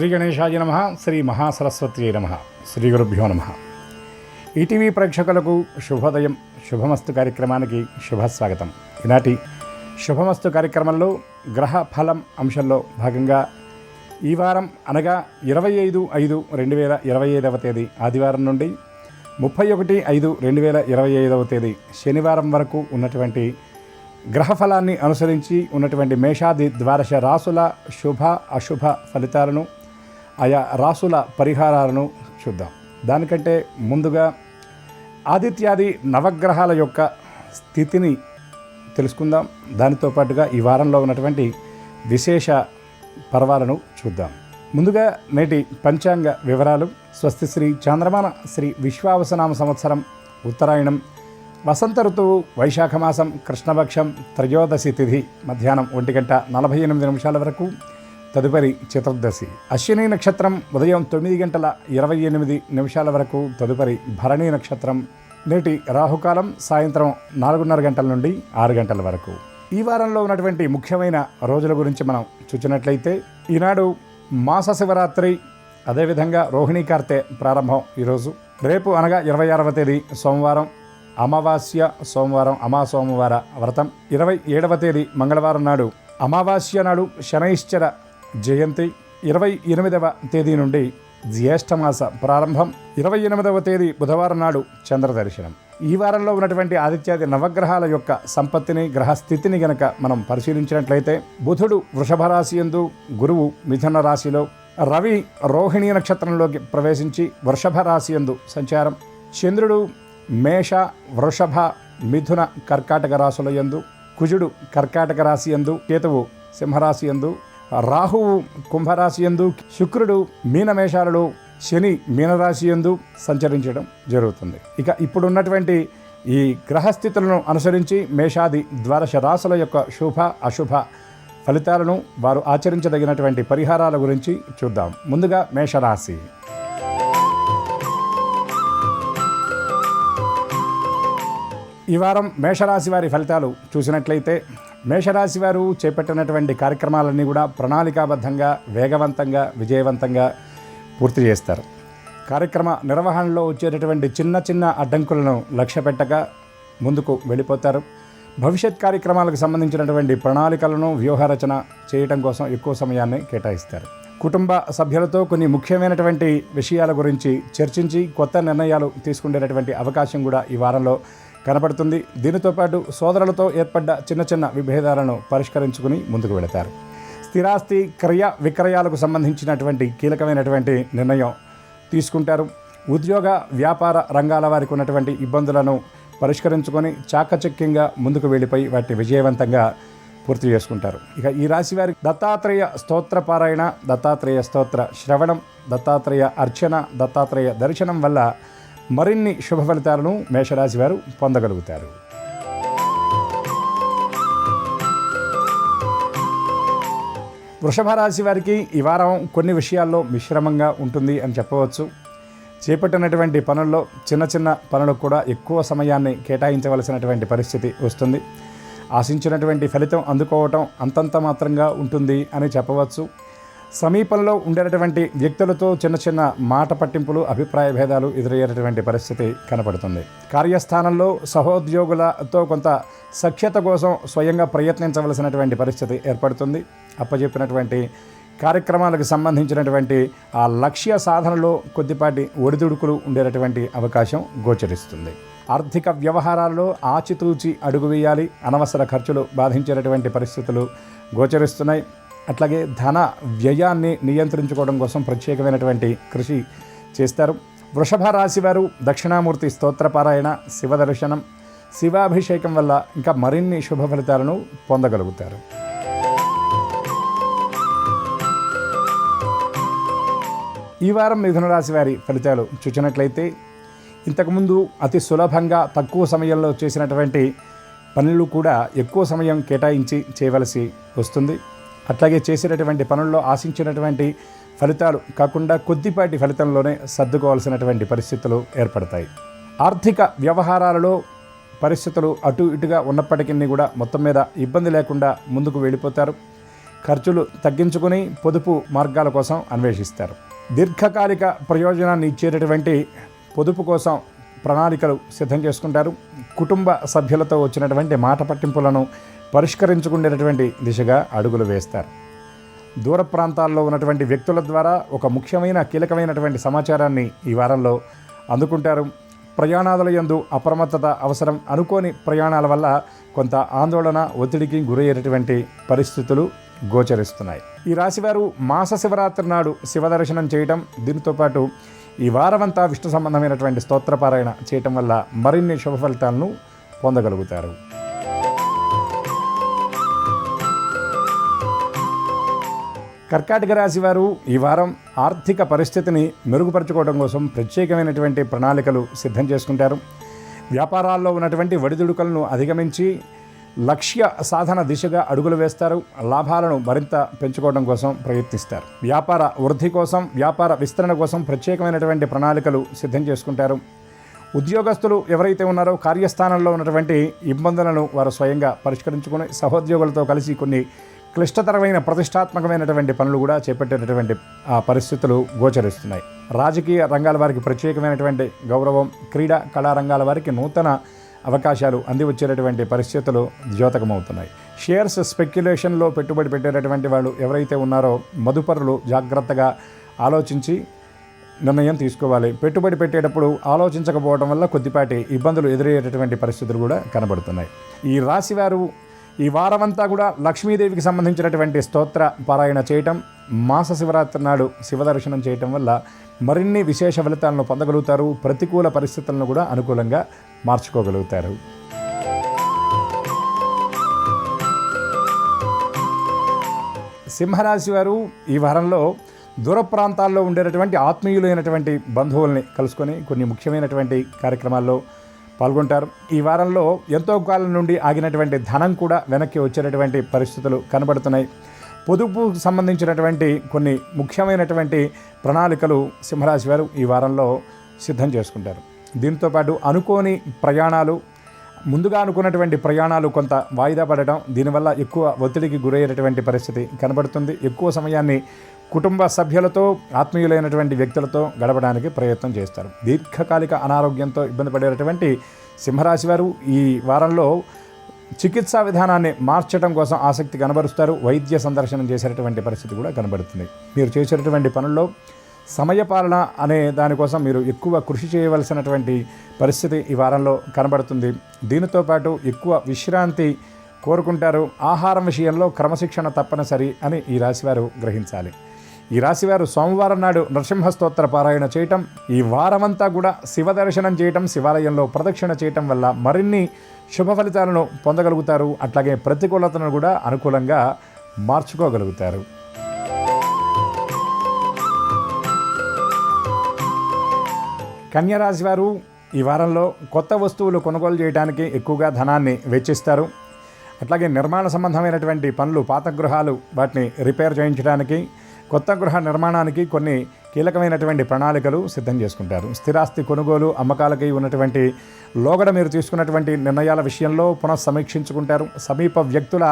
శ్రీ గణేశాయ నమః. శ్రీ మహాసరస్వతి నమః. శ్రీ గురుభ్యో నమః. ఈటీవీ ప్రేక్షకులకు శుభోదయం. శుభమస్తు కార్యక్రమానికి శుభస్వాగతం. ఈనాటి శుభమస్తు కార్యక్రమంలో గ్రహ ఫలం అంశంలో భాగంగా ఈ వారం అనగా 25/5/2025 తేదీ ఆదివారం నుండి 31/5/2025 తేదీ శనివారం వరకు ఉన్నటువంటి గ్రహఫలాన్ని అనుసరించి ఉన్నటువంటి మేషాది ద్వాదశ రాసుల శుభ అశుభ ఫలితాలను, ఆయా రాసుల పరిహారాలను చూద్దాం. దానికంటే ముందుగా ఆదిత్యాది నవగ్రహాల యొక్క స్థితిని తెలుసుకుందాం. దానితో పాటుగా ఈ వారంలో ఉన్నటువంటి విశేష పర్వాలను చూద్దాం. ముందుగా నేటి పంచాంగ వివరాలు. స్వస్తి శ్రీ చాంద్రమాన శ్రీ విశ్వావసనామ సంవత్సరం ఉత్తరాయణం వసంత ఋతువు వైశాఖ మాసం కృష్ణపక్షం త్రయోదశి తిథి మధ్యాహ్నం 1:48 వరకు, తదుపరి చతుర్దశి. అశ్విని నక్షత్రం ఉదయం 9:28 వరకు, తదుపరి భరణి నక్షత్రం. నేటి రాహుకాలం సాయంత్రం 4:30 గంటల నుండి 6 గంటల వరకు. ఈ వారంలో ఉన్నటువంటి ముఖ్యమైన రోజుల గురించి మనం చూసినట్లయితే ఈనాడు మాస శివరాత్రి, అదేవిధంగా రోహిణీ కార్తె ప్రారంభం ఈరోజు. రేపు అనగా 26వ తేదీ సోమవారం అమావాస్య సోమవారం అమాసోమవార వ్రతం. 27వ తేదీ మంగళవారం నాడు అమావాస్య నాడు శనైశ్చర జయంతి. 28వ తేదీ నుండి జ్యేష్ఠమాస ప్రారంభం. 28వ తేదీ బుధవారం నాడు చంద్ర దర్శనం. ఈ వారంలో ఉన్నటువంటి ఆదిత్యాది నవగ్రహాల యొక్క సంపత్తిని, గ్రహస్థితిని గనక మనం పరిశీలించినట్లయితే బుధుడు వృషభ రాశి యందు, గురువు మిథున రాశిలో, రవి రోహిణీ నక్షత్రంలోకి ప్రవేశించి వృషభ రాశి యందు సంచారం, చంద్రుడు మేష వృషభ మిథున కర్కాటక రాశుల యందు, కుజుడు కర్కాటక రాశి యందు, కేతువు సింహరాశి యందు, రాహువు కుంభరాశి యందు, శుక్రుడు మీనమేషాలలో, శని మీనరాశి యందు సంచరించడం జరుగుతుంది. ఇక ఇప్పుడున్నటువంటి ఈ గ్రహస్థితులను అనుసరించి మేషాది ద్వాదశ రాశుల యొక్క శుభ అశుభ ఫలితాలను, వారు ఆచరించదగినటువంటి పరిహారాల గురించి చూద్దాం. ముందుగా మేషరాశి. ఈ వారం మేషరాశి వారి ఫలితాలు చూసినట్లయితే మేషరాశి వారు చేపట్టినటువంటి కార్యక్రమాలన్నీ కూడా ప్రణాళికాబద్ధంగా, వేగవంతంగా, విజయవంతంగా పూర్తి చేస్తారు. కార్యక్రమ నిర్వహణలో వచ్చేటటువంటి చిన్న చిన్న అడ్డంకులను లక్ష్య పెట్టక ముందుకు వెళ్ళిపోతారు. భవిష్యత్ కార్యక్రమాలకు సంబంధించినటువంటి ప్రణాళికలను వ్యూహరచన చేయడం కోసం ఎక్కువ సమయాన్ని కేటాయిస్తారు. కుటుంబ సభ్యులతో కొన్ని ముఖ్యమైనటువంటి విషయాల గురించి చర్చించి కొత్త నిర్ణయాలు తీసుకునేటటువంటి అవకాశం కూడా ఈ వారంలో కనపడుతుంది. దీనితో పాటు సోదరులతో ఏర్పడ్డ చిన్న చిన్న విభేదాలను పరిష్కరించుకుని ముందుకు వెళతారు. స్థిరాస్తి క్రయ విక్రయాలకు సంబంధించినటువంటి కీలకమైనటువంటి నిర్ణయం తీసుకుంటారు. ఉద్యోగ వ్యాపార రంగాల వారికి ఉన్నటువంటి ఇబ్బందులను పరిష్కరించుకొని చాకచక్యంగా ముందుకు వెళ్ళిపోయి వాటిని విజయవంతంగా పూర్తి చేసుకుంటారు. ఇక ఈ రాశి వారి దత్తాత్రేయ స్తోత్ర పారాయణ, దత్తాత్రేయ స్తోత్ర శ్రవణం, దత్తాత్రేయ అర్చన, దత్తాత్రేయ దర్శనం వల్ల మరిన్ని శుభ ఫలితాలను మేషరాశి వారు పొందగలుగుతారు. వృషభ రాశి వారికి ఈ వారం కొన్ని విషయాల్లో మిశ్రమంగా ఉంటుంది అని చెప్పవచ్చు. చేపట్టినటువంటి పనుల్లో చిన్న చిన్న పనులకు కూడా ఎక్కువ సమయాన్ని కేటాయించవలసినటువంటి పరిస్థితి వస్తుంది. ఆశించినటువంటి ఫలితం అందుకోవటం అంతంత మాత్రంగా ఉంటుంది అని చెప్పవచ్చు. సమీపంలో ఉండేటటువంటి వ్యక్తులతో చిన్న చిన్న మాట పట్టింపులు, అభిప్రాయ భేదాలు ఎదురయ్యేటటువంటి పరిస్థితి కనపడుతుంది. కార్యస్థానంలో సహోద్యోగులతో కొంత సఖ్యత కోసం స్వయంగా ప్రయత్నించవలసినటువంటి పరిస్థితి ఏర్పడుతుంది. అప్పచెప్పినటువంటి కార్యక్రమాలకు సంబంధించినటువంటి ఆ లక్ష్య సాధనలో కొద్దిపాటి ఒడిదుడుకులు ఉండేటటువంటి అవకాశం గోచరిస్తుంది. ఆర్థిక వ్యవహారాల్లో ఆచితూచి అడుగు వేయాలి. అనవసర ఖర్చులు బాధించేటటువంటి పరిస్థితులు గోచరిస్తున్నాయి. అట్లాగే ధన వ్యయాన్ని నియంత్రించుకోవడం కోసం ప్రత్యేకమైనటువంటి కృషి చేస్తారు. వృషభ రాశి వారు దక్షిణామూర్తి స్తోత్రపారాయణ, శివ దర్శనం, శివాభిషేకం వల్ల ఇంకా మరిన్ని శుభ ఫలితాలను పొందగలుగుతారు. ఈ వారం మిథున రాశి వారి ఫలితాలు చూసినట్లయితే ఇంతకుముందు అతి సులభంగా తక్కువ సమయంలో చేసినటువంటి పనులు కూడా ఎక్కువ సమయం కేటాయించి చేయవలసి వస్తుంది. అట్లాగే చేసినటువంటి పనుల్లో ఆశించినటువంటి ఫలితాలు కాకుండా కొద్దిపాటి ఫలితంలోనే సర్దుకోవాల్సినటువంటి పరిస్థితులు ఏర్పడతాయి. ఆర్థిక వ్యవహారాలలో పరిస్థితులు అటు ఇటుగా ఉన్నప్పటికీ కూడా మొత్తం మీద ఇబ్బంది లేకుండా ముందుకు వెళ్ళిపోతారు. ఖర్చులు తగ్గించుకుని పొదుపు మార్గాల కోసం అన్వేషిస్తారు. దీర్ఘకాలిక ప్రయోజనాన్ని ఇచ్చేటటువంటి పొదుపు కోసం ప్రణాళికలు సిద్ధం చేసుకుంటారు. కుటుంబ సభ్యులతో వచ్చినటువంటి మాట పట్టింపులను పరిష్కరించుకునేటటువంటి దిశగా అడుగులు వేస్తారు. దూర ప్రాంతాల్లో ఉన్నటువంటి వ్యక్తుల ద్వారా ఒక ముఖ్యమైన కీలకమైనటువంటి సమాచారాన్ని ఈ వారంలో అందుకుంటారు. ప్రయాణాల యందు అప్రమత్తత అవసరం. అనుకోని ప్రయాణాల వల్ల కొంత ఆందోళన, ఒత్తిడికి గురయ్యేటటువంటి పరిస్థితులు గోచరిస్తున్నాయి. ఈ రాశివారు మాస శివరాత్రి నాడు శివదర్శనం చేయటం, దీనితో పాటు ఈ వారమంతా విష్ణు సంబంధమైనటువంటి స్తోత్రపారాయణ చేయటం వల్ల మరిన్ని శుభ ఫలితాలను పొందగలుగుతారు. కర్కాటక రాశి వారు ఈ వారం ఆర్థిక పరిస్థితిని మెరుగుపరచుకోవడం కోసం ప్రత్యేకమైనటువంటి ప్రణాళికలు సిద్ధం చేసుకుంటారు. వ్యాపారాల్లో ఉన్నటువంటి ఒడిదుడుకులను అధిగమించి లక్ష్య సాధన దిశగా అడుగులు వేస్తారు. లాభాలను మరింత పెంచుకోవడం కోసం ప్రయత్నిస్తారు. వ్యాపార వృద్ధి కోసం, వ్యాపార విస్తరణ కోసం ప్రత్యేకమైనటువంటి ప్రణాళికలు సిద్ధం చేసుకుంటారు. ఉద్యోగస్తులు ఎవరైతే ఉన్నారో కార్యస్థానంలో ఉన్నటువంటి ఇబ్బందులను వారు స్వయంగా పరిష్కరించుకుని సహోద్యోగులతో కలిసి కొన్ని క్లిష్టతరమైన ప్రతిష్టాత్మకమైనటువంటి పనులు కూడా చేపట్టేటటువంటి పరిస్థితులు గోచరిస్తున్నాయి. రాజకీయ రంగాల వారికి ప్రత్యేకమైనటువంటి గౌరవం, క్రీడా కళారంగాల వారికి నూతన అవకాశాలు అంది వచ్చేటటువంటి పరిస్థితులు ద్యోతకమవుతున్నాయి. షేర్స్ స్పెక్యులేషన్లో పెట్టుబడి పెట్టేటటువంటి వాళ్ళు ఎవరైతే ఉన్నారో మదుపరులు జాగ్రత్తగా ఆలోచించి నిర్ణయం తీసుకోవాలి. పెట్టుబడి పెట్టేటప్పుడు ఆలోచించకపోవడం వల్ల కొద్దిపాటి ఇబ్బందులు ఎదురయ్యేటటువంటి పరిస్థితులు కూడా కనబడుతున్నాయి. ఈ రాశివారు ఈ వారమంతా కూడా లక్ష్మీదేవికి సంబంధించినటువంటి స్తోత్ర పారాయణ చేయటం, మాస శివరాత్రి నాడు శివదర్శనం చేయటం వల్ల మరిన్ని విశేష ఫలితాలను పొందగలుగుతారు. ప్రతికూల పరిస్థితులను కూడా అనుకూలంగా మార్చుకోగలుగుతారు. సింహరాశి వారు ఈ వారంలో దూర ప్రాంతాల్లో ఉండేటటువంటి ఆత్మీయులైనటువంటి బంధువుల్ని కలుసుకొని కొన్ని ముఖ్యమైనటువంటి కార్యక్రమాల్లో పాల్గొంటారు. ఈ వారంలో ఎంతో కాలం నుండి ఆగినటువంటి ధనం కూడా వెనక్కి వచ్చేటటువంటి పరిస్థితులు కనబడుతున్నాయి. పొదుపు సంబంధించినటువంటి కొన్ని ముఖ్యమైనటువంటి ప్రణాళికలు సింహరాశి వారు ఈ వారంలో సిద్ధం చేసుకుంటారు. దీంతోపాటు అనుకోని ప్రయాణాలు, ముందుగా అనుకున్నటువంటి ప్రయాణాలు కొంత వాయిదా పడటం, దీనివల్ల ఎక్కువ ఒత్తిడికి గురయ్యేటటువంటి పరిస్థితి కనబడుతుంది. ఎక్కువ సమయాన్ని కుటుంబ సభ్యులతో, ఆత్మీయులైనటువంటి వ్యక్తులతో గడపడానికి ప్రయత్నం చేస్తారు. దీర్ఘకాలిక అనారోగ్యంతో ఇబ్బంది పడేటటువంటి సింహరాశి వారు ఈ వారంలో చికిత్సా విధానాన్ని మార్చడం కోసం ఆసక్తి కనబరుస్తారు. వైద్య సందర్శనం చేసేటటువంటి పరిస్థితి కూడా కనబడుతుంది. మీరు చేసేటటువంటి పనుల్లో సమయపాలన అనే దానికోసం మీరు ఎక్కువ కృషి చేయవలసినటువంటి పరిస్థితి ఈ వారంలో కనబడుతుంది. దీనితో పాటు ఎక్కువ విశ్రాంతి కోరుకుంటారు. ఆహారం విషయంలో క్రమశిక్షణ తప్పనిసరి అని ఈ రాశివారు గ్రహించాలి. ఈ రాశివారు సోమవారం నాడు నరసింహ స్తోత్ర పారాయణ చేయటం, ఈ వారమంతా కూడా శివ దర్శనం చేయటం, శివాలయంలో ప్రదక్షిణ చేయటం వల్ల మరిన్ని శుభ ఫలితాలను పొందగలుగుతారు. అట్లాగే ప్రతికూలతను కూడా అనుకూలంగా మార్చుకోగలుగుతారు. కన్యరాశి వారు ఈ వారంలో కొత్త వస్తువులు కొనుగోలు చేయడానికి ఎక్కువగా ధనాన్ని వెచ్చిస్తారు. అట్లాగే నిర్మాణ సంబంధమైనటువంటి పనులు, పాత గృహాలు, వాటిని రిపేర్ చేయించడానికి, కొత్త గృహ నిర్మాణానికి కొన్ని కీలకమైనటువంటి ప్రణాళికలు సిద్ధం చేసుకుంటారు. స్థిరాస్తి కొనుగోలు, అమ్మకాలకి ఉన్నటువంటి లోగడ మీరు తీసుకున్నటువంటి నిర్ణయాల విషయంలో పునఃసమీక్షించుకుంటారు. సమీప వ్యక్తుల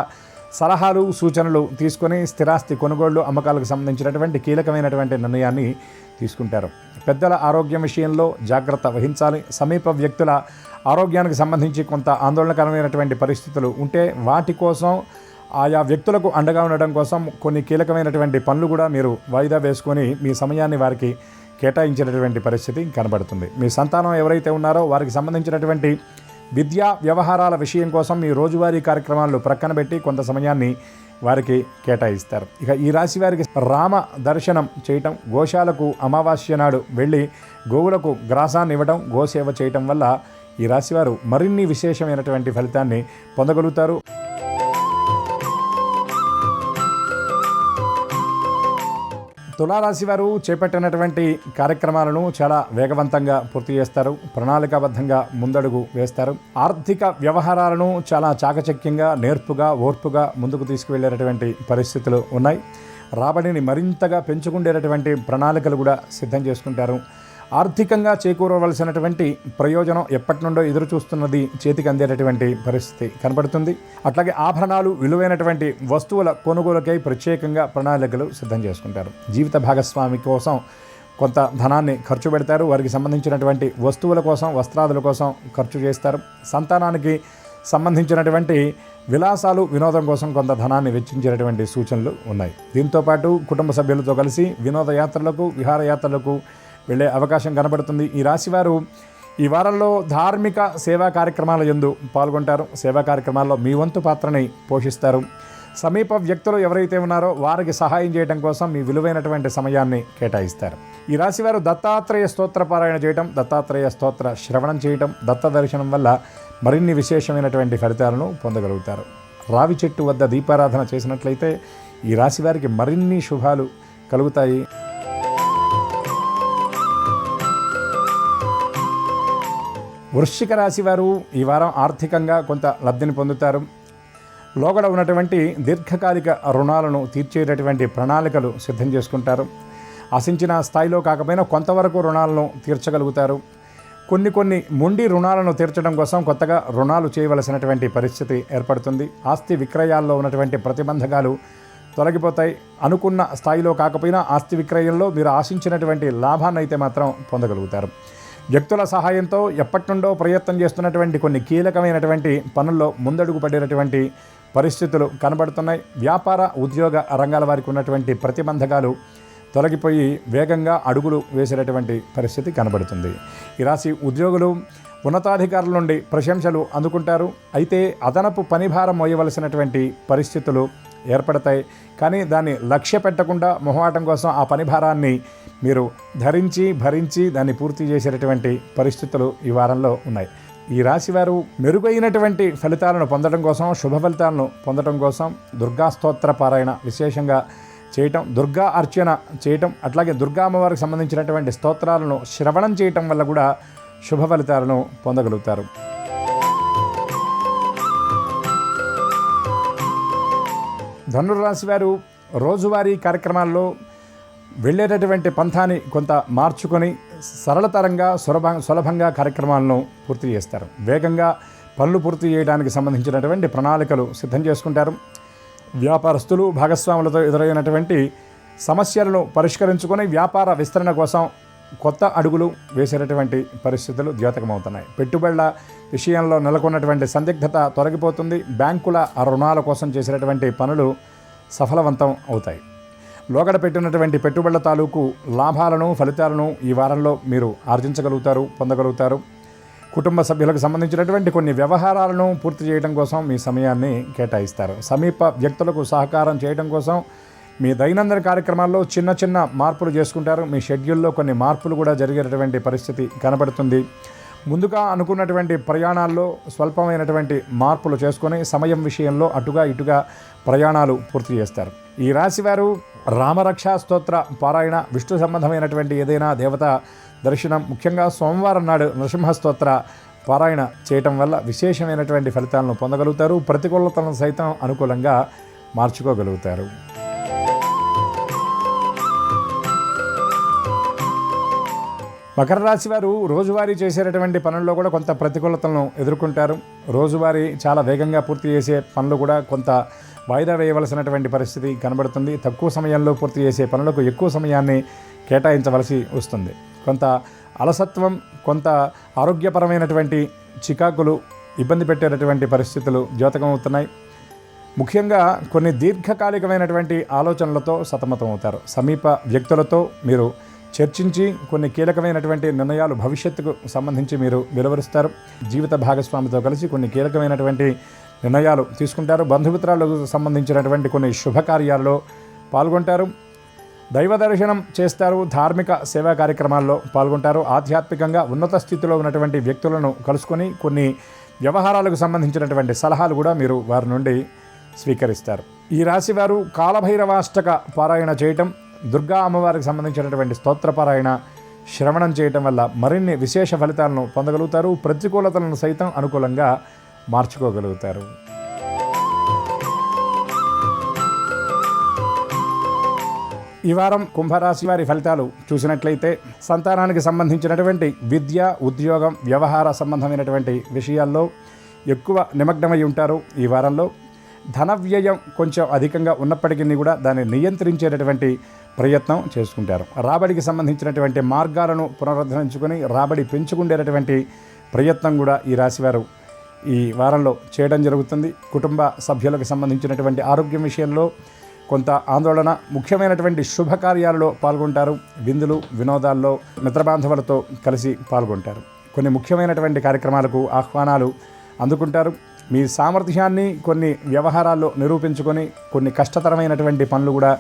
సలహాలు, సూచనలు తీసుకొని స్థిరాస్తి కొనుగోళ్లు, అమ్మకాలకు సంబంధించినటువంటి కీలకమైనటువంటి నిర్ణయాన్ని తీసుకుంటారు. పెద్దల ఆరోగ్యం విషయంలో జాగ్రత్త వహించాలి. సమీప వ్యక్తుల ఆరోగ్యానికి సంబంధించి కొంత ఆందోళనకరమైనటువంటి పరిస్థితులు ఉంటే వాటి కోసం, ఆయా వ్యక్తులకు అండగా ఉండడం కోసం కొన్ని కీలకమైనటువంటి పనులు కూడా మీరు వాయిదా వేసుకొని మీ సమయాన్ని వారికి కేటాయించేటటువంటి పరిస్థితి కనబడుతుంది. మీ సంతానం ఎవరైతే ఉన్నారో వారికి సంబంధించినటువంటి విద్యా వ్యవహారాల విషయం కోసం మీ రోజువారీ కార్యక్రమాలు ప్రక్కన పెట్టి కొంత సమయాన్ని వారికి కేటాయిస్తారు. ఇక ఈ రాశి వారికి రామ దర్శనం చేయటం, గోశాలకు అమావాస్య నాడు వెళ్ళి గోవులకు గ్రాసాన్ని ఇవ్వడం, గోసేవ చేయటం వల్ల ఈ రాశివారు మరిన్ని విశేషమైనటువంటి ఫలితాన్ని పొందగలుగుతారు. తులారాశి వారు చేపట్టినటువంటి కార్యక్రమాలను చాలా వేగవంతంగా పూర్తి చేస్తారు. ప్రణాళికాబద్ధంగా ముందడుగు వేస్తారు. ఆర్థిక వ్యవహారాలను చాలా చాకచక్యంగా, నేర్పుగా, ఓర్పుగా ముందుకు తీసుకువెళ్ళేటటువంటి పరిస్థితులు ఉన్నాయి. రాబడిని మరింతగా పెంచుకుండేటటువంటి ప్రణాళికలు కూడా సిద్ధం చేసుకుంటారు. ఆర్థికంగా చేకూరవలసినటువంటి ప్రయోజనం ఎప్పటి నుండో ఎదురు చూస్తున్నది చేతికి అందేటటువంటి పరిస్థితి కనబడుతుంది. అట్లాగే ఆభరణాలు, విలువైనటువంటి వస్తువుల కొనుగోలుకై ప్రత్యేకంగా ప్రణాళికలు సిద్ధం చేసుకుంటారు. జీవిత భాగస్వామి కోసం కొంత ధనాన్ని ఖర్చు పెడతారు. వారికి సంబంధించినటువంటి వస్తువుల కోసం, వస్త్రాదుల కోసం ఖర్చు చేస్తారు. సంతానానికి సంబంధించినటువంటి విలాసాలు, వినోదం కోసం కొంత ధనాన్ని వెచ్చించేటువంటి సూచనలు ఉన్నాయి. దీంతోపాటు కుటుంబ సభ్యులతో కలిసి వినోదయాత్రలకు, విహారయాత్రలకు వెళ్ళే అవకాశం కనబడుతుంది. ఈ రాశివారు ఈ వారంలో ధార్మిక సేవా కార్యక్రమాల యందు పాల్గొంటారు. సేవా కార్యక్రమాల్లో మీ వంతు పాత్రని పోషిస్తారు. సమీప వ్యక్తులు ఎవరైతే ఉన్నారో వారికి సహాయం చేయడం కోసం మీ విలువైనటువంటి సమయాన్ని కేటాయిస్తారు. ఈ రాశివారు దత్తాత్రేయ స్తోత్ర పారాయణ చేయటం, దత్తాత్రేయ స్తోత్ర శ్రవణం చేయటం, దత్త దర్శనం వల్ల మరిన్ని విశేషమైనటువంటి ఫలితాలను పొందగలుగుతారు. రావి చెట్టు వద్ద దీపారాధన చేసినట్లయితే ఈ రాశివారికి మరిన్ని శుభాలు కలుగుతాయి. వృశ్చిక రాశి వారు ఈ వారం ఆర్థికంగా కొంత లబ్ధిని పొందుతారు. లోగడ ఉన్నటువంటి దీర్ఘకాలిక రుణాలను తీర్చేటటువంటి ప్రణాళికలు సిద్ధం చేసుకుంటారు. ఆశించిన స్థాయిలో కాకపోయినా కొంతవరకు రుణాలను తీర్చగలుగుతారు. కొన్ని మొండి రుణాలను తీర్చడం కోసం కొత్తగా రుణాలు చేయవలసినటువంటి పరిస్థితి ఏర్పడుతుంది. ఆస్తి విక్రయాల్లో ఉన్నటువంటి ప్రతిబంధకాలు తొలగిపోతాయి. అనుకున్న స్థాయిలో కాకపోయినా ఆస్తి విక్రయంలో మీరు ఆశించినటువంటి లాభాన్ని అయితే మాత్రం పొందగలుగుతారు. వ్యక్తుల సహాయంతో ఎప్పటి నుండో ప్రయత్నం చేస్తున్నటువంటి కొన్ని కీలకమైనటువంటి పనుల్లో ముందడుగు పడేటటువంటి పరిస్థితులు కనబడుతున్నాయి. వ్యాపార, ఉద్యోగ రంగాల వారికి ఉన్నటువంటి ప్రతిబంధకాలు తొలగిపోయి వేగంగా అడుగులు వేసేటటువంటి పరిస్థితి కనబడుతుంది. ఈ రాశి ఉద్యోగులు ఉన్నతాధికారుల నుండి ప్రశంసలు అందుకుంటారు. అయితే అదనపు పనిభారం మోయవలసినటువంటి పరిస్థితులు ఏర్పడతాయి. కానీ దాన్ని లక్ష్య పెట్టకుండా మొహమాటం కోసం ఆ పనిభారాన్ని మీరు ధరించి భరించి దాన్ని పూర్తి చేసేటటువంటి పరిస్థితులు ఈ వారంలో ఉన్నాయి. ఈ రాశివారు మెరుగైనటువంటి ఫలితాలను పొందడం కోసం, శుభ ఫలితాలను పొందడం కోసం దుర్గా స్తోత్ర పారాయణ విశేషంగా చేయటం, దుర్గా అర్చన చేయటం, అట్లాగే దుర్గా అమ్మవారికి సంబంధించినటువంటి స్తోత్రాలను శ్రవణం చేయటం వల్ల కూడా శుభ ఫలితాలను పొందగలుగుతారు. ధనుర్రాశి వారు రోజువారీ కార్యక్రమాల్లో వెళ్ళేటటువంటి పంథాన్ని కొంత మార్చుకొని సరళతరంగా సులభంగా కార్యక్రమాలను పూర్తి చేస్తారు. వేగంగా పనులు పూర్తి చేయడానికి సంబంధించినటువంటి ప్రణాళికలు సిద్ధం చేసుకుంటారు. వ్యాపారస్తులు భాగస్వాములతో ఎదురైనటువంటి సమస్యలను పరిష్కరించుకొని వ్యాపార విస్తరణ కోసం కొత్త అడుగులు వేసేటటువంటి పరిస్థితులు ద్యోతకమవుతున్నాయి. పెట్టుబడుల విషయంలో నెలకొన్నటువంటి సందిగ్ధత తొలగిపోతుంది. బ్యాంకుల రుణాల కోసం చేసేటటువంటి పనులు సఫలవంతం అవుతాయి. లోగడ పెట్టినటువంటి పెట్టుబడుల తాలూకు లాభాలను, ఫలితాలను ఈ వారంలో మీరు ఆర్జించగలుగుతారు, పొందగలుగుతారు. కుటుంబ సభ్యులకు సంబంధించినటువంటి కొన్ని వ్యవహారాలను పూర్తి చేయడం కోసం మీ సమయాన్ని కేటాయిస్తారు. సమీప వ్యక్తులకు సహకారం చేయడం కోసం మీ దైనందిన కార్యక్రమాల్లో చిన్న మార్పులు చేసుకుంటారు. మీ షెడ్యూల్లో కొన్ని మార్పులు కూడా జరిగేటటువంటి పరిస్థితి కనబడుతుంది. ముందుగా అనుకున్నటువంటి ప్రయాణాల్లో స్వల్పమైనటువంటి మార్పులు చేసుకొని సమయం విషయంలో అటుగా ఇటుగా ప్రయాణాలు పూర్తి చేస్తారు. ఈ రాశివారు రామరక్షా స్తోత్ర పారాయణ, విష్ణు సంబంధమైనటువంటి ఏదైనా దేవత దర్శనం, ముఖ్యంగా సోమవారం నాడు నరసింహ స్తోత్ర పారాయణ చేయటం వల్ల విశేషమైనటువంటి ఫలితాలను పొందగలుగుతారు. ప్రతికూలతలను సైతం అనుకూలంగా మార్చుకోగలుగుతారు. మకర రాశి వారు రోజువారీ చేసేటటువంటి పనుల్లో కూడా కొంత ప్రతికూలతలను ఎదుర్కొంటారు. రోజువారీ చాలా వేగంగా పూర్తి చేసే పనులు కూడా కొంత వాయిదా వేయవలసినటువంటి పరిస్థితి కనబడుతుంది. తక్కువ సమయంలో పూర్తి చేసే పనులకు ఎక్కువ సమయాన్ని కేటాయించవలసి వస్తుంది. కొంత అలసత్వం, కొంత ఆరోగ్యపరమైనటువంటి చికాకులు ఇబ్బంది పెట్టేటటువంటి పరిస్థితులు ద్యోతకమవుతున్నాయి. ముఖ్యంగా కొన్ని దీర్ఘకాలికమైనటువంటి ఆలోచనలతో సతమతమవుతారు. సమీప వ్యక్తులతో మీరు చర్చించి కొన్ని కీలకమైనటువంటి నిర్ణయాలు భవిష్యత్తుకు సంబంధించి మీరు వెలువరుస్తారు. జీవిత భాగస్వామితో కలిసి కొన్ని కీలకమైనటువంటి నిర్ణయాలు తీసుకుంటారు. బంధుమిత్రాలకు సంబంధించినటువంటి కొన్ని శుభకార్యాల్లో పాల్గొంటారు. దైవ దర్శనం చేస్తారు. ధార్మిక సేవా కార్యక్రమాల్లో పాల్గొంటారు. ఆధ్యాత్మికంగా ఉన్నత స్థితిలో ఉన్నటువంటి వ్యక్తులను కలుసుకొని కొన్ని వ్యవహారాలకు సంబంధించినటువంటి సలహాలు కూడా మీరు వారి నుండి స్వీకరిస్తారు. ఈ రాశి వారు కాలభైరవాష్టక పారాయణ చేయటం, దుర్గా అమ్మవారికి సంబంధించినటువంటి స్తోత్రపారాయణ శ్రవణం చేయటం వల్ల మరిన్ని విశేష ఫలితాలను పొందగలుగుతారు. ప్రతికూలతలను సైతం అనుకూలంగా మార్చుకోగలుగుతారు. ఈ ఈ వారం కుంభరాశి వారి ఫలితాలు చూసినట్లయితే సంతానానికి సంబంధించినటువంటి విద్య, ఉద్యోగం, వ్యవహార సంబంధమైనటువంటి విషయాల్లో ఎక్కువ నిమగ్నమై ఉంటారు. ఈ వారంలో ధన వ్యయం కొంచెం అధికంగా ఉన్నప్పటికీ కూడా దాన్ని నియంత్రించేటటువంటి ప్రయత్నం చేసుకుంటారు. రాబడికి సంబంధించినటువంటి మార్గాలను పునరుద్ధరించుకొని రాబడి పెంచుకునేటటువంటి ప్రయత్నం కూడా ఈ రాశివారు ఈ వారంలో చేయడం జరుగుతుంది. కుటుంబ సభ్యులకు సంబంధించినటువంటి ఆరోగ్యం విషయంలో కొంత ఆందోళన, ముఖ్యమైనటువంటి శుభకార్యాలలో పాల్గొంటారు. విందులు, వినోదాల్లో మిత్రబాంధవులతో కలిసి పాల్గొంటారు. కొన్ని ముఖ్యమైనటువంటి కార్యక్రమాలకు ఆహ్వానాలు అందుకుంటారు. మీ సామర్థ్యాన్ని కొన్ని వ్యవహారాల్లో నిరూపించుకొని కొన్ని కష్టతరమైనటువంటి పనులు కూడా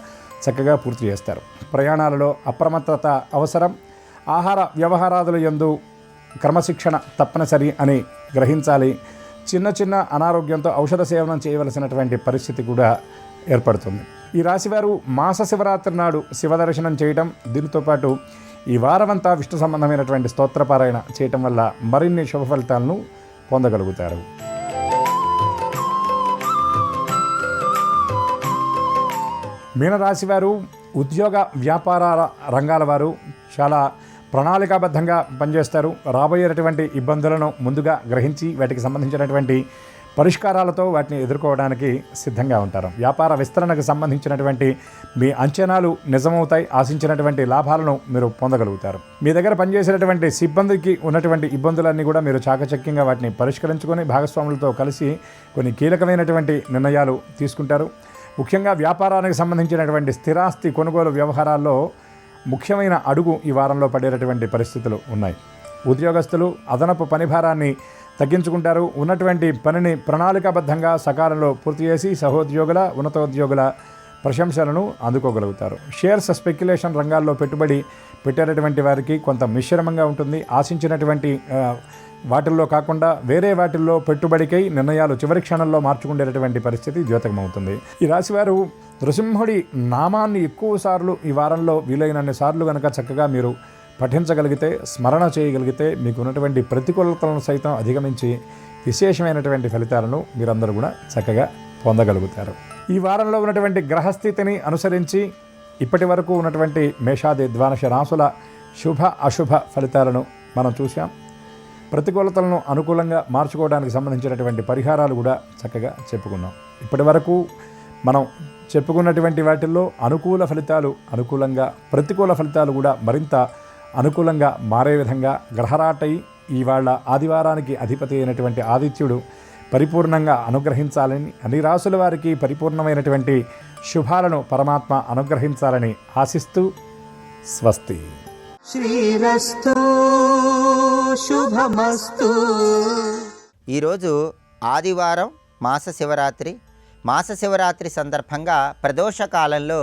చక్కగా పూర్తి చేస్తారు. ప్రయాణాలలో అప్రమత్తత అవసరం. ఆహార వ్యవహారాదుల యందు క్రమశిక్షణ తప్పనిసరి అని గ్రహించాలి. చిన్న చిన్న అనారోగ్యంతో ఔషధ సేవనం చేయవలసినటువంటి పరిస్థితి కూడా ఏర్పడుతుంది. ఈ రాశివారు మాస శివరాత్రి నాడు శివదర్శనం చేయటం, దీనితో పాటు ఈ వారమంతా విష్ణు సంబంధమైనటువంటి స్తోత్రపారాయణ చేయటం వల్ల మరిన్ని శుభ ఫలితాలను పొందగలుగుతారు. మీనరాశివారు ఉద్యోగ వ్యాపార రంగాల వారు చాలా ప్రణాళికాబద్ధంగా పనిచేస్తారు. రాబోయేటటువంటి ఇబ్బందులను ముందుగా గ్రహించి వాటికి సంబంధించినటువంటి పరిష్కారాలతో వాటిని ఎదుర్కోవడానికి సిద్ధంగా ఉంటారు. వ్యాపార విస్తరణకు సంబంధించినటువంటి మీ అంచనాలు నిజమవుతాయి. ఆశించినటువంటి లాభాలను మీరు పొందగలుగుతారు. మీ దగ్గర పనిచేసేటటువంటి సిబ్బందికి ఉన్నటువంటి ఇబ్బందులన్నీ కూడా మీరు చాకచక్యంగా వాటిని పరిష్కరించుకొని భాగస్వాములతో కలిసి కొన్ని కీలకమైనటువంటి నిర్ణయాలు తీసుకుంటారు. ముఖ్యంగా వ్యాపారానికి సంబంధించినటువంటి స్థిరాస్తి కొనుగోలు వ్యవహారాల్లో ముఖ్యమైన అడుగు ఈ వారంలో పడేటటువంటి పరిస్థితులు ఉన్నాయి. ఉద్యోగస్తులు అదనపు పనిభారాన్ని తగ్గించుకుంటారు. ఉన్నటువంటి పనిని ప్రణాళికాబద్ధంగా సకాలంలో పూర్తి చేసి సహోద్యోగుల, ఉన్నతోద్యోగుల ప్రశంసలను అందుకోగలుగుతారు. షేర్స్, స్పెక్యులేషన్ రంగాల్లో పెట్టుబడి పెట్టేటటువంటి వారికి కొంత మిశ్రమంగా ఉంటుంది. ఆశించినటువంటి వాటిల్లో కాకుండా వేరే వాటిల్లో పెట్టుబడికై నిర్ణయాలు చివరి క్షణంలో మార్చుకునేటటువంటి పరిస్థితి ద్యోతకమవుతుంది. ఈ రాశివారు నృసింహుడి నామాన్ని ఎక్కువ సార్లు ఈ వారంలో వీలైనన్ని సార్లు కనుక చక్కగా మీరు పఠించగలిగితే, స్మరణ చేయగలిగితే మీకు ఉన్నటువంటి ప్రతికూలతలను సైతం అధిగమించి విశేషమైనటువంటి ఫలితాలను మీరందరూ కూడా చక్కగా పొందగలుగుతారు. ఈ వారంలో ఉన్నటువంటి గ్రహస్థితిని అనుసరించి ఇప్పటి వరకు ఉన్నటువంటి మేషాది ద్వాదశ రాశుల శుభ అశుభ ఫలితాలను మనం చూసాం. ప్రతికూలతలను అనుకూలంగా మార్చుకోవడానికి సంబంధించినటువంటి పరిహారాలు కూడా చక్కగా చెప్పుకున్నాం. ఇప్పటి వరకు మనం చెప్పుకున్నటువంటి వాటిల్లో అనుకూల ఫలితాలు అనుకూలంగా, ప్రతికూల ఫలితాలు కూడా మరింత అనుకూలంగా మారే విధంగా గ్రహరాటై ఇవాళ ఆదివారానికి అధిపతి అయినటువంటి ఆదిత్యుడు పరిపూర్ణంగా అనుగ్రహించాలని, అన్ని రాసుల వారికి పరిపూర్ణమైనటువంటి శుభాలను పరమాత్మ అనుగ్రహించాలని ఆశిస్తూ స్వస్తి. శ్రీరస్తు శుభమస్తు. ఈరోజు ఆదివారం, మాస శివరాత్రి సందర్భంగా ప్రదోష కాలంలో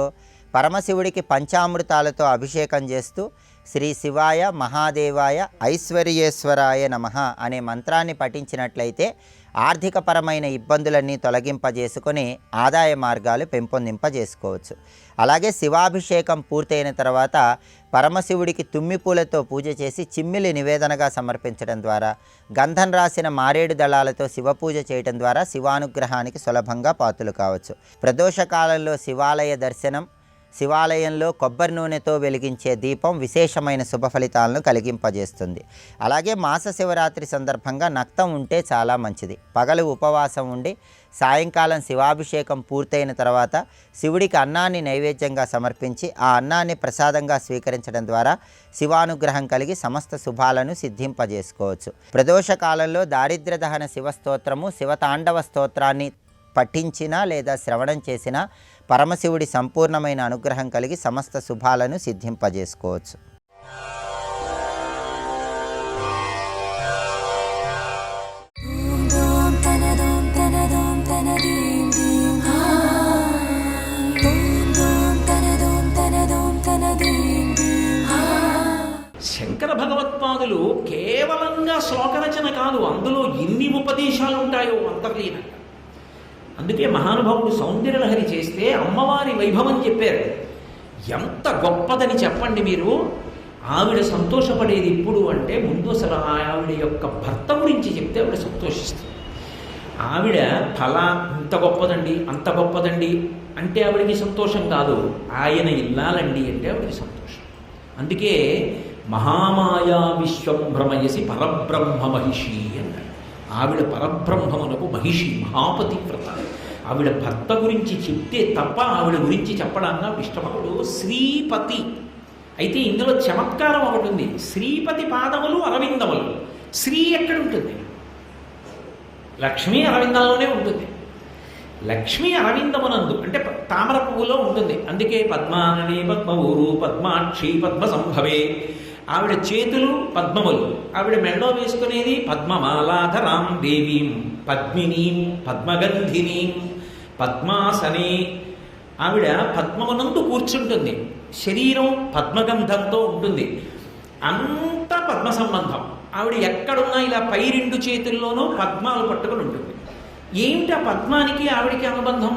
పరమశివుడికి పంచామృతాలతో అభిషేకం చేస్తూ శ్రీ శివాయ మహాదేవాయ ఐశ్వర్యేశ్వరాయ నమః అనే మంత్రాన్ని పఠించినట్లయితే ఆర్థికపరమైన ఇబ్బందులన్నీ తొలగింపజేసుకొని ఆదాయ మార్గాలు పెంపొందింపజేసుకోవచ్చు. అలాగే శివాభిషేకం పూర్తయిన తర్వాత పరమశివుడికి తుమ్మిపూలతో పూజ చేసి చిమ్మిలి నివేదనగా సమర్పించడం ద్వారా, గంధం రాసిన మారేడు దళాలతో శివపూజ చేయడం ద్వారా శివానుగ్రహానికి సులభంగా పాత్రలు కావచ్చు. ప్రదోష కాలంలో శివాలయ దర్శనం, శివాలయంలో కొబ్బరి నూనెతో వెలిగించే దీపం విశేషమైన శుభ ఫలితాలను కలిగింపజేస్తుంది. అలాగే మాస శివరాత్రి సందర్భంగా నక్తం ఉంటే చాలా మంచిది. పగలు ఉపవాసం ఉండి సాయంకాలం శివాభిషేకం పూర్తయిన తర్వాత శివుడికి అన్నాన్ని నైవేద్యంగా సమర్పించి ఆ అన్నాన్ని ప్రసాదంగా స్వీకరించడం ద్వారా శివానుగ్రహం కలిగి సమస్త శుభాలను సిద్ధింపజేసుకోవచ్చు. ప్రదోష కాలంలో దారిద్ర్య దహన శివస్తోత్రము, శివతాండవ స్తోత్రాన్ని పఠించినా లేదా శ్రవణం చేసినా పరమశివుడి సంపూర్ణమైన అనుగ్రహం కలిగి సమస్త శుభాలను సిద్ధింపజేసుకోవచ్చు. శంకర భగవత్పాదులు కేవలంగా శ్లోకరచన కాదు, అందులో ఎన్ని ఉపదేశాలు ఉంటాయో అంతర్లీనంగా. అందుకే మహానుభావుడు సౌందర్యలహరి చేస్తే అమ్మవారి వైభవం చెప్పారు. ఎంత గొప్పదని చెప్పండి మీరు. ఆవిడ సంతోషపడేది ఇప్పుడు అంటే ముందు అసలు ఆవిడ యొక్క భర్త గురించి చెప్తే ఆవిడ సంతోషిస్తుంది. ఆవిడ ఫలా ఇంత గొప్పదండి అంత గొప్పదండి అంటే ఆవిడికి సంతోషం కాదు, ఆయన ఇల్లాలండి అంటే ఆవిడికి సంతోషం. అందుకే మహామాయా విశ్వం భ్రమయసి పరబ్రహ్మ మహిషి అన్నాడు. ఆవిడ పరబ్రహ్మమునకు మహిషి, మహాపతివ్రత. ఆవిడ భర్త గురించి చెప్తే తప్ప ఆవిడ గురించి చెప్పడానికి ఆవిడ ఇష్టపడడు. శ్రీపతి అయితే ఇందులో చమత్కారం ఒకటి ఉంది. శ్రీపతి పాదములు అరవిందములు, శ్రీ ఎక్కడ ఉంటుంది? లక్ష్మీ అరవిందంలోనే ఉంటుంది. లక్ష్మీ అరవిందమునందు అంటే తామర పువ్వులో ఉంటుంది. అందుకే పద్మాననే పద్మఊరు పద్మాక్షి పద్మ సంభవే. ఆవిడ చేతులు పద్మములు, ఆవిడ మెడలో వేసుకునేది పద్మమాలాధరాం దేవీం పద్మినీం పద్మగంధినీం పద్మాసనే. ఆవిడ పద్మమునందు కూర్చుంటుంది, శరీరం పద్మగంధంతో ఉంటుంది, అంతా పద్మ సంబంధం. ఆవిడ ఎక్కడున్నా ఇలా పై రెండు చేతుల్లోనూ పద్మాలు పట్టుకుని ఉంటుంది. ఏమిటి ఆ పద్మానికి ఆవిడికి అనుబంధం?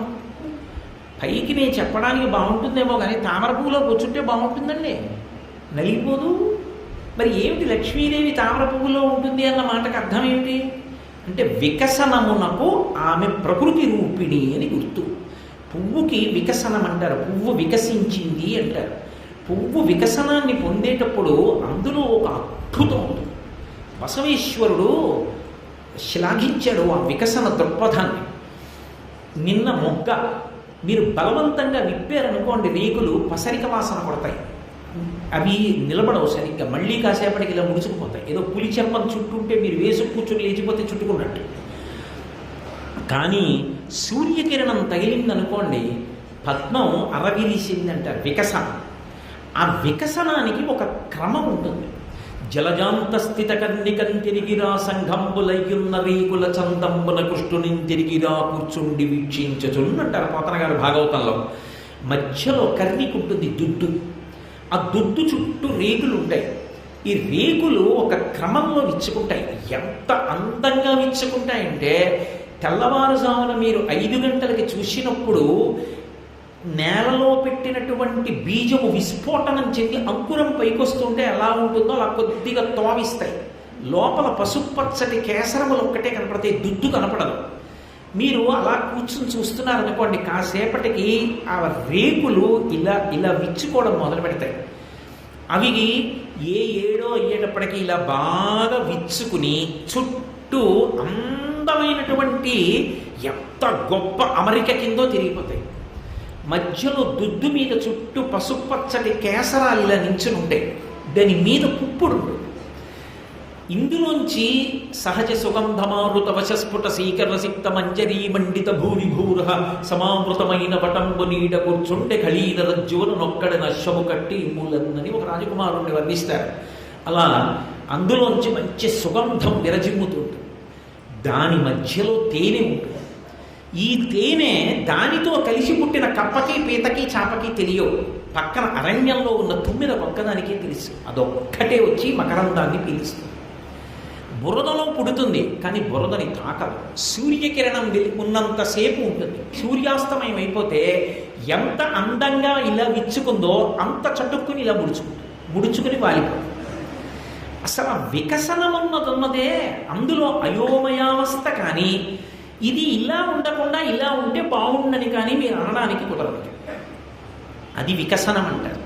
పైకి నేను చెప్పడానికి బాగుంటుందేమో కానీ తామర పువ్వులో కూర్చుంటే బాగుంటుందండి, నలిగిపోదు. మరి ఏమిటి లక్ష్మీదేవి తామర పువ్వులో ఉంటుంది అన్న మాటకు అర్థం ఏమిటి అంటే వికసనమునకు ఆమె ప్రకృతి రూపిణి అని గుర్తు. పువ్వుకి వికసనం అంటారు, పువ్వు వికసించింది అంటారు. పువ్వు వికసనాన్ని పొందేటప్పుడు అందులో ఒక అద్భుతం ఉంటుంది. బసవేశ్వరుడు శ్లాఘించాడు ఆ వికసన దృక్పథాన్ని. నిన్న మొగ్గ మీరు బలవంతంగా విప్పారనుకోండి, రేకులు పసరిక వాసన కొడతాయి, అవి నిలబడవు సరిగ్గా, మళ్ళీ కాసేపటికి ఇలా ముడుచుకుపోతాయి. ఏదో పులి చెంపం చుట్టుంటే మీరు వేసు కూర్చుని లేచిపోతే చుట్టుకున్నట్టు. కానీ సూర్యకిరణం తగిలిందనుకోండి, పద్మం అరవిరిసిందంటారు, వికసనం. ఆ వికసనానికి ఒక క్రమం ఉంటుంది. జలజాంత స్థిత కన్నికం తిరిగిరా సంఘంబులయ్యున్న రేకుల చందంబున కృష్ణుని తిరిగిరా కూర్చుండి వీక్షించుచున్నంటారు పోతన గారు భాగవతంలో. మధ్యలో కర్ణిక ఉంటుంది, దుద్దు. ఆ దుద్దు చుట్టూ రేకులు ఉంటాయి. ఈ రేకులు ఒక క్రమంలో విచ్చుకుంటాయి. ఎంత అందంగా విచ్చుకుంటాయంటే తెల్లవారుజామున మీరు 5 గంటలకి చూసినప్పుడు నేలలో పెట్టినటువంటి బీజము విస్ఫోటనం చెంది అంకురం పైకొస్తుంటే ఎలా ఉంటుందో అలా కొద్దిగా తోవిస్తాయి. లోపల పసుపచ్చటి కేసరములు ఒక్కటే కనపడతాయి, దుద్దు కనపడదు. మీరు అలా కూర్చుని చూస్తున్నారనుకోండి, కాసేపటికి ఆ రేకులు ఇలా ఇలా విచ్చుకోవడం మొదలు పెడతాయి. అవి ఏ ఏడో అయ్యేటప్పటికీ ఇలా బాగా విచ్చుకుని చుట్టూ అందమైనటువంటి ఎంత గొప్ప అమరిక కిందో తిరిగిపోతాయి. మధ్యలో దుద్దు మీద చుట్టూ పసుపచ్చటి కేసరాలు ఇలా నించుని ఉంటాయి, దాని మీద పుప్పుడు ఉంటుంది. ఇందులోంచి సహజ సుగంధమారుత వశస్ఫుట శీకరసిక్త మంజరీ మండిత భూరిభూర సమావృతమైన వటంబు నీడ కూర్చుంటే ఖళీన రజ్జువను నొక్కడ నశ్వము కట్టి మూలన్నని ఒక రాజకుమారుణ్ణి వర్ణిస్తారు. అలా అందులోంచి మంచి సుగంధం విరజిమ్ముతుంటుంది. దాని మధ్యలో తేనె ఉంటుంది. ఈ తేనె దానితో కలిసి పుట్టిన కప్పకి పీతకి చాపకి తెలియవు. పక్కన అరణ్యంలో ఉన్న తుమ్మిద ఒక్కదానికే తెలుసు. అదొక్కటే వచ్చి మకరందాన్ని పీలుస్తుంది. బురదలో పుడుతుంది కానీ బురదని తాకదు. సూర్యకిరణం ఉన్నంతసేపు ఉంటుంది. సూర్యాస్తమయం అయిపోతే ఎంత అందంగా ఇలా విచ్చుకుందో అంత చటుక్కుని ఇలా ముడుచుకుని వాలిపోతుంది. అసలు వికసనం ఉన్నదే అందులో అయోమయావస్థ. కానీ ఇది ఇలా ఉండకుండా ఇలా ఉంటే బాగుండని కానీ మీరు అనడానికి కుదరదు. అది వికసనం అంటారు.